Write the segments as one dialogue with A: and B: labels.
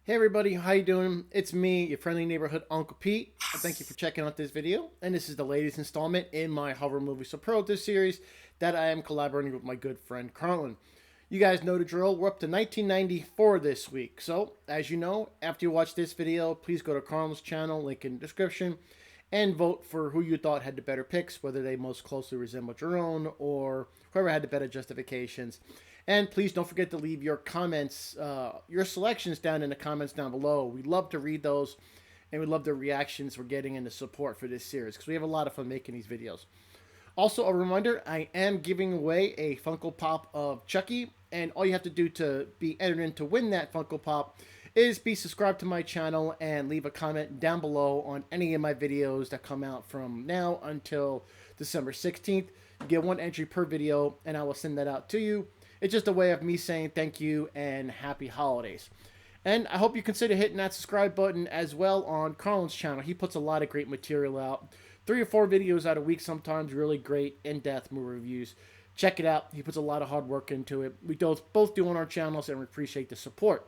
A: Hey everybody, how you doing? It's me, your friendly neighborhood Uncle Pete. Thank you for checking out this video. And this is the latest installment in my horror movie superlative series that I am collaborating with my good friend Carlin. You guys know the drill. We're up to 1994 this week. So, as you know, after you watch this video, please go to Carlin's channel, link in the description, and vote for who you thought had the better picks, whether they most closely resembled your own or whoever had the better justifications. And please don't forget to leave your comments, your selections down in the comments down below. We love to read those, and we love the reactions we're getting and the support for this series because we have a lot of fun making these videos. Also, a reminder, I am giving away a Funko Pop of Chucky, and all you have to do to be entered in to win that Funko Pop is be subscribed to my channel and leave a comment down below on any of my videos that come out from now until December 16th. You get one entry per video, and I will send that out to you. It's just a way of me saying thank you and happy holidays. And I hope you consider hitting that subscribe button as well on Carlin's channel. He puts a lot of great material out. 3 or 4 videos out a week sometimes, really great in-depth movie reviews. Check it out. He puts a lot of hard work into it. We both do on our channels, and we appreciate the support.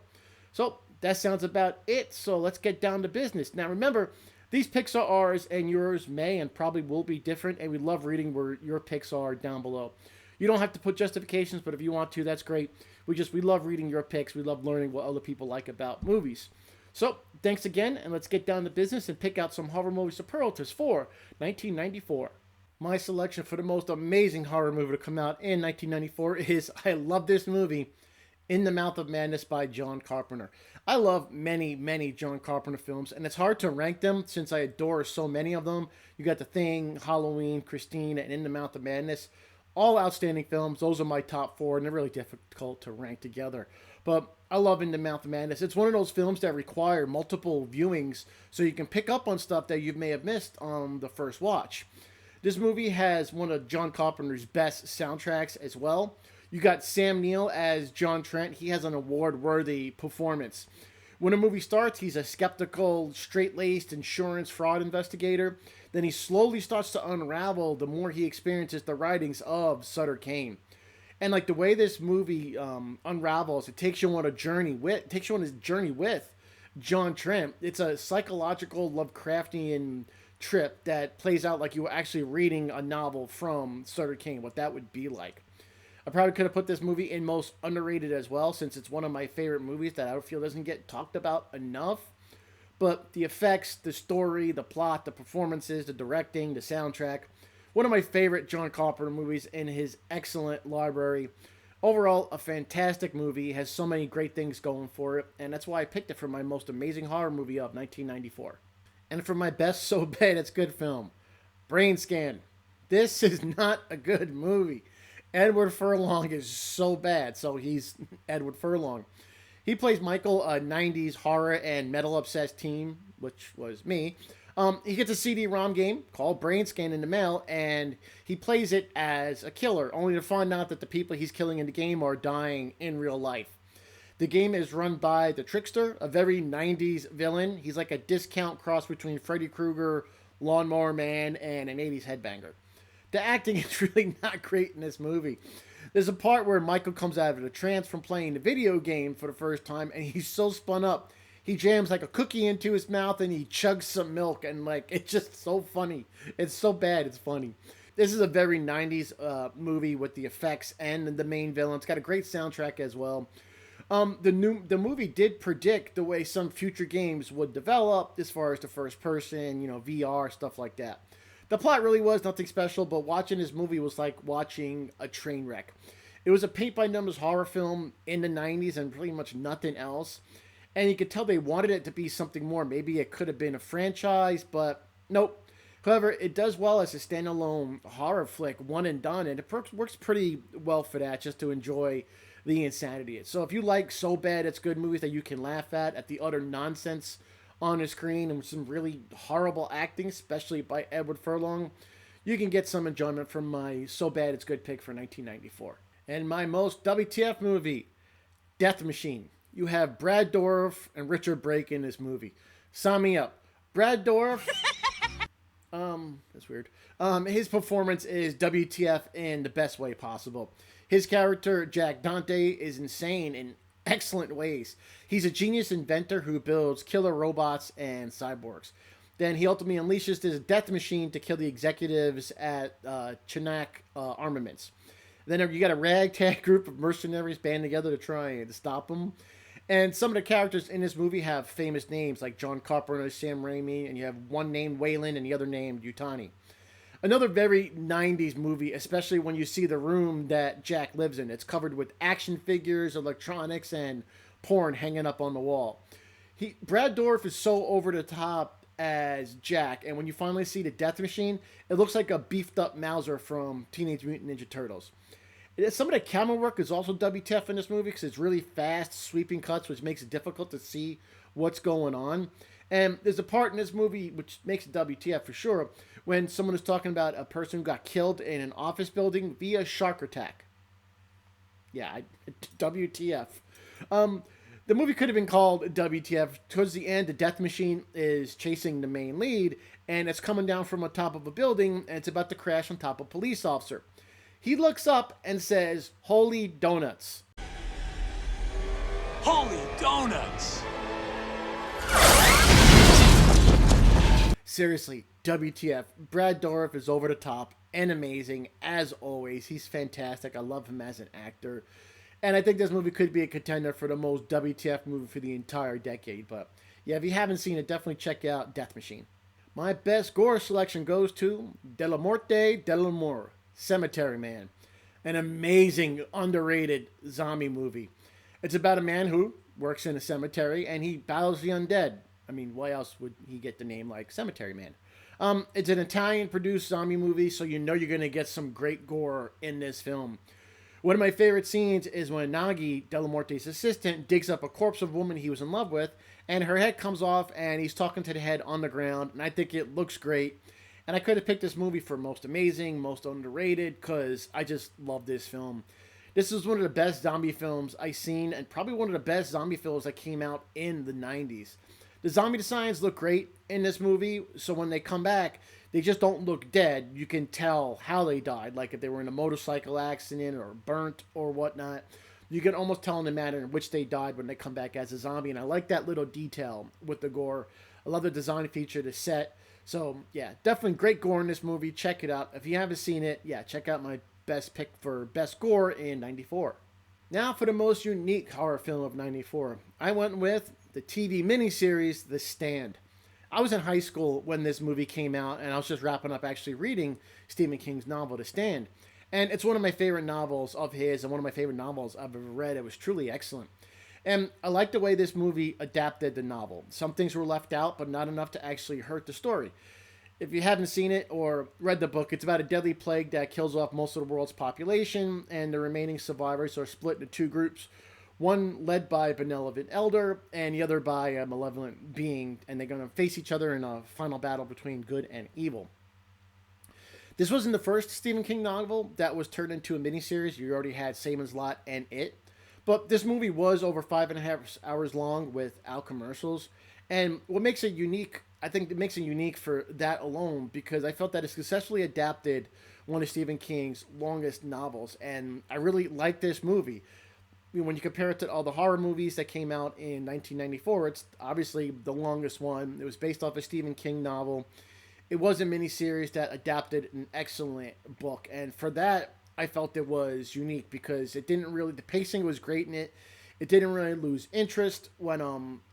A: So that sounds about it. So let's get down to business. Now remember, these picks are ours, and yours may and probably will be different, and we love reading where your picks are down below. You don't have to put justifications, but if you want to, that's great. We love reading your picks. We love learning what other people like about movies. So, thanks again, and let's get down to business and pick out some horror movie superlatives for 1994. My selection for the most amazing horror movie to come out in 1994 is, I love this movie, In the Mouth of Madness by John Carpenter. I love many, many John Carpenter films, and it's hard to rank them since I adore so many of them. You got The Thing, Halloween, Christine, and In the Mouth of Madness. All outstanding films. Those are my top 4, and they're really difficult to rank together. But I love In the Mouth of Madness. It's one of those films that require multiple viewings so you can pick up on stuff that you may have missed on the first watch. This movie has one of John Carpenter's best soundtracks as well. You got Sam Neill as John Trent. He has an award-worthy performance. When a movie starts, he's a skeptical, straight-laced insurance fraud investigator. Then he slowly starts to unravel the more he experiences the writings of Sutter Kane. And like the way this movie unravels, it takes you on a journey with John Trent. It's a psychological Lovecraftian trip that plays out like you were actually reading a novel from Sutter Kane, what that would be like. I probably could have put this movie in most underrated as well, since it's one of my favorite movies that I feel doesn't get talked about enough. But the effects, the story, the plot, the performances, the directing, the soundtrack, one of my favorite John Carpenter movies in his excellent library. Overall, a fantastic movie, has so many great things going for it, and that's why I picked it for my most amazing horror movie of 1994. And for my best so bad it's good film, Brain Scan. This is not a good movie. Edward Furlong is so bad, so he's Edward Furlong. He plays Michael, a 90s horror and metal obsessed teen, which was me. He gets a CD-ROM game called Brain Scan in the mail, and he plays it as a killer, only to find out that the people he's killing in the game are dying in real life. The game is run by the Trickster, a very 90s villain. He's like a discount cross between Freddy Krueger, Lawnmower Man, and an 80s headbanger. The acting is really not great in this movie. There's a part where Michael comes out of a trance from playing the video game for the first time, and he's so spun up. He jams like a cookie into his mouth and he chugs some milk, and like it's just so funny. It's so bad, it's funny. This is a very 90s movie with the effects and the main villain. It's got a great soundtrack as well. The movie did predict the way some future games would develop as far as the first person, VR stuff like that. The plot really was nothing special, but watching this movie was like watching a train wreck. It was a paint by numbers horror film in the 90s and pretty much nothing else. And you could tell they wanted it to be something more. Maybe it could have been a franchise, but nope. However, it does well as a standalone horror flick, one and done, and it works pretty well for that, just to enjoy the insanity. So if you like so bad it's good movies that you can laugh at the utter nonsense on the screen and some really horrible acting, especially by Edward Furlong, you can get some enjoyment from my so bad it's good pick for 1994. And my most WTF movie, Death Machine. You have Brad Dourif and Richard Brake in this movie. Sign me up. Brad Dourif, that's weird. His performance is WTF in the best way possible. His character, Jack Dante, is insane in excellent ways. He's a genius inventor who builds killer robots and cyborgs. Then he ultimately unleashes his death machine to kill the executives at Chinook Armaments. Then you got a ragtag group of mercenaries band together to try and stop him. And some of the characters in this movie have famous names like John Carpenter, Sam Raimi, and you have one named Wayland and the other named Yutani. Another very 90s movie, especially when you see the room that Jack lives in. It's covered with action figures, electronics, and porn hanging up on the wall. Brad Dourif is so over the top as Jack, and when you finally see the death machine, it looks like a beefed up Mauser from Teenage Mutant Ninja Turtles. Some of the camera work is also WTF in this movie because it's really fast, sweeping cuts, which makes it difficult to see what's going on. And there's a part in this movie which makes it WTF for sure when someone is talking about a person who got killed in an office building via shark attack. Yeah, WTF. The movie could have been called WTF. Towards the end, the death machine is chasing the main lead, and it's coming down from the top of a building, and it's about to crash on top of a police officer. He looks up and says, "Holy donuts."
B: Holy donuts!
A: Seriously, WTF. Brad Dourif is over the top and amazing, as always. He's fantastic. I love him as an actor. And I think this movie could be a contender for the most WTF movie for the entire decade. But yeah, if you haven't seen it, definitely check out Death Machine. My best gore selection goes to De La Morte de l'Amour, Cemetery Man. An amazing, underrated zombie movie. It's about a man who works in a cemetery and he battles the undead. I mean, why else would he get the name like Cemetery Man? It's an Italian-produced zombie movie, so you know you're going to get some great gore in this film. One of my favorite scenes is when Nagi, De La Morte's assistant, digs up a corpse of a woman he was in love with, and her head comes off, and he's talking to the head on the ground, and I think it looks great. And I could have picked this movie for most amazing, most underrated, because I just love this film. This is one of the best zombie films I've seen, and probably one of the best zombie films that came out in the 90s. The zombie designs look great in this movie, so when they come back, they just don't look dead. You can tell how they died, like if they were in a motorcycle accident or burnt or whatnot. You can almost tell in the manner in which they died when they come back as a zombie, and I like that little detail with the gore. I love the design feature, the set. So, yeah, definitely great gore in this movie. Check it out. If you haven't seen it, yeah, check out my best pick for best gore in 94. Now for the most unique horror film of 94. I went with the TV miniseries, The Stand. I was in high school when this movie came out, and I was just wrapping up actually reading Stephen King's novel, The Stand. And it's one of my favorite novels of his and one of my favorite novels I've ever read. It was truly excellent. And I like the way this movie adapted the novel. Some things were left out, but not enough to actually hurt the story. If you haven't seen it or read the book, it's about a deadly plague that kills off most of the world's population, and the remaining survivors are split into two groups. One led by a benevolent elder, and the other by a malevolent being, and they're going to face each other in a final battle between good and evil. This wasn't the first Stephen King novel that was turned into a miniseries. You already had Salem's Lot and It. But this movie was over 5.5 hours long without commercials. And what makes it unique, I think it makes it unique for that alone, because I felt that it successfully adapted one of Stephen King's longest novels. And I really like this movie. When you compare it to all the horror movies that came out in 1994, it's obviously the longest one. It was based off a Stephen King novel. It was a miniseries that adapted an excellent book. And for that, I felt it was unique because it didn't really, the pacing was great in it. It didn't really lose interest when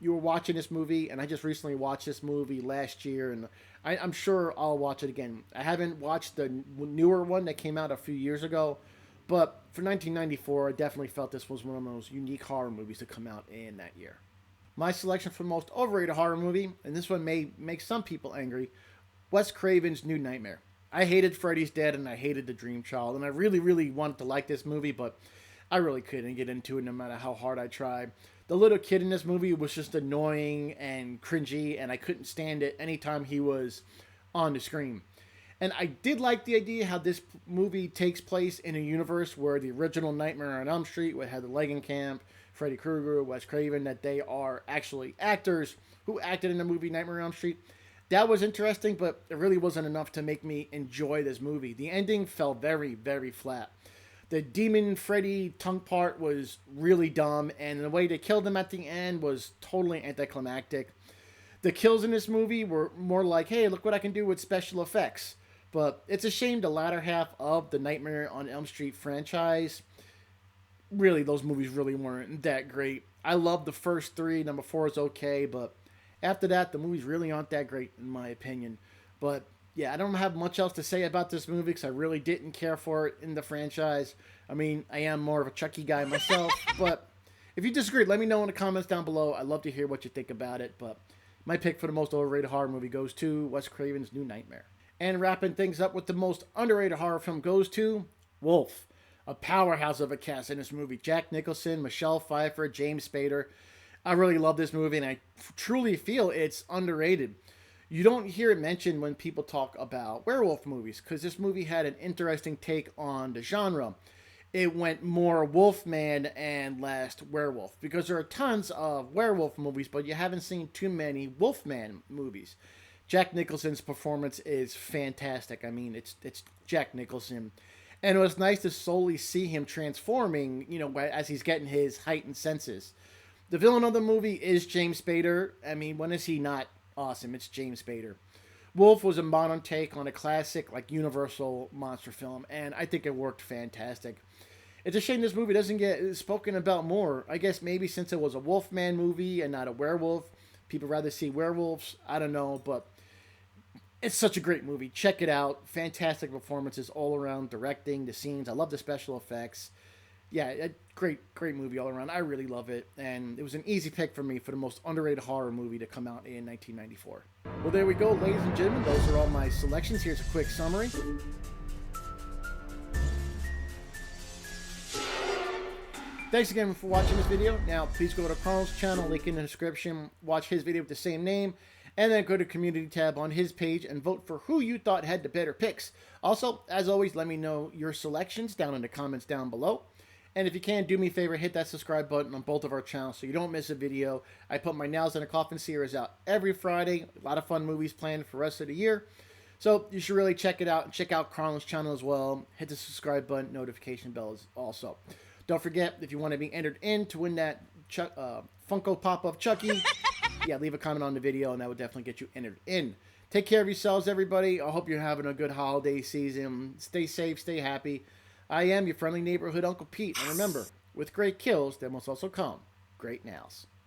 A: you were watching this movie. And I just recently watched this movie last year, and I'm sure I'll watch it again. I haven't watched the newer one that came out a few years ago, but for 1994, I definitely felt this was one of those unique horror movies to come out in that year. My selection for most overrated horror movie, and this one may make some people angry, Wes Craven's New Nightmare. I hated Freddy's Dead and I hated The Dream Child, and I really, really wanted to like this movie, but I really couldn't get into it no matter how hard I tried. The little kid in this movie was just annoying and cringy, and I couldn't stand it anytime he was on the screen. And I did like the idea how this movie takes place in a universe where the original Nightmare on Elm Street with Heather Langenkamp, Freddy Krueger, Wes Craven, that they are actually actors who acted in the movie Nightmare on Elm Street. That was interesting, but it really wasn't enough to make me enjoy this movie. The ending fell very, very flat. The Demon Freddy tongue part was really dumb, and the way they killed him at the end was totally anticlimactic. The kills in this movie were more like, hey, look what I can do with special effects. But it's a shame the latter half of the Nightmare on Elm Street franchise, really, those movies really weren't that great. I love the first three. Number four is okay, but after that, the movies really aren't that great, in my opinion. But yeah, I don't have much else to say about this movie because I really didn't care for it in the franchise. I mean, I am more of a Chucky guy myself, but if you disagree, let me know in the comments down below. I'd love to hear what you think about it. But my pick for the most overrated horror movie goes to Wes Craven's New Nightmare. And wrapping things up with the most underrated horror film goes to Wolf, a powerhouse of a cast in this movie. Jack Nicholson, Michelle Pfeiffer, James Spader. I really love this movie, and I truly feel it's underrated. You don't hear it mentioned when people talk about werewolf movies, because this movie had an interesting take on the genre. It went more Wolfman and less werewolf, because there are tons of werewolf movies, but you haven't seen too many Wolfman movies. Jack Nicholson's performance is fantastic. I mean, it's Jack Nicholson. And it was nice to slowly see him transforming, as he's getting his heightened senses. The villain of the movie is James Spader. I mean, when is he not awesome? It's James Spader. Wolf was a modern take on a classic, Universal monster film, and I think it worked fantastic. It's a shame this movie doesn't get spoken about more. I guess maybe since it was a Wolfman movie and not a werewolf, people rather see werewolves. I don't know, but it's such a great movie. Check it out. Fantastic performances all around, directing, the scenes. I love the special effects. Yeah, great movie all around. I really love it. And it was an easy pick for me for the most underrated horror movie to come out in 1994. Well, there we go, ladies and gentlemen. Those are all my selections. Here's a quick summary. Thanks again for watching this video. Now, please go to Carl's channel, link in the description. Watch his video with the same name. And then go to community tab on his page and vote for who you thought had the better picks. Also, as always, let me know your selections down in the comments down below. And if you can, do me a favor, hit that subscribe button on both of our channels so you don't miss a video. I put my Nails in a Coffin series out every Friday. A lot of fun movies planned for the rest of the year. So you should really check it out. And check out Carlin's channel as well. Hit the subscribe button, notification bell also. Don't forget, if you want to be entered in to win that Funko Pop of Chucky, yeah, leave a comment on the video and that would definitely get you entered in. Take care of yourselves, everybody. I hope you're having a good holiday season. Stay safe, stay happy. I am your friendly neighborhood Uncle Pete. And remember, with great kills, there must also come great nails.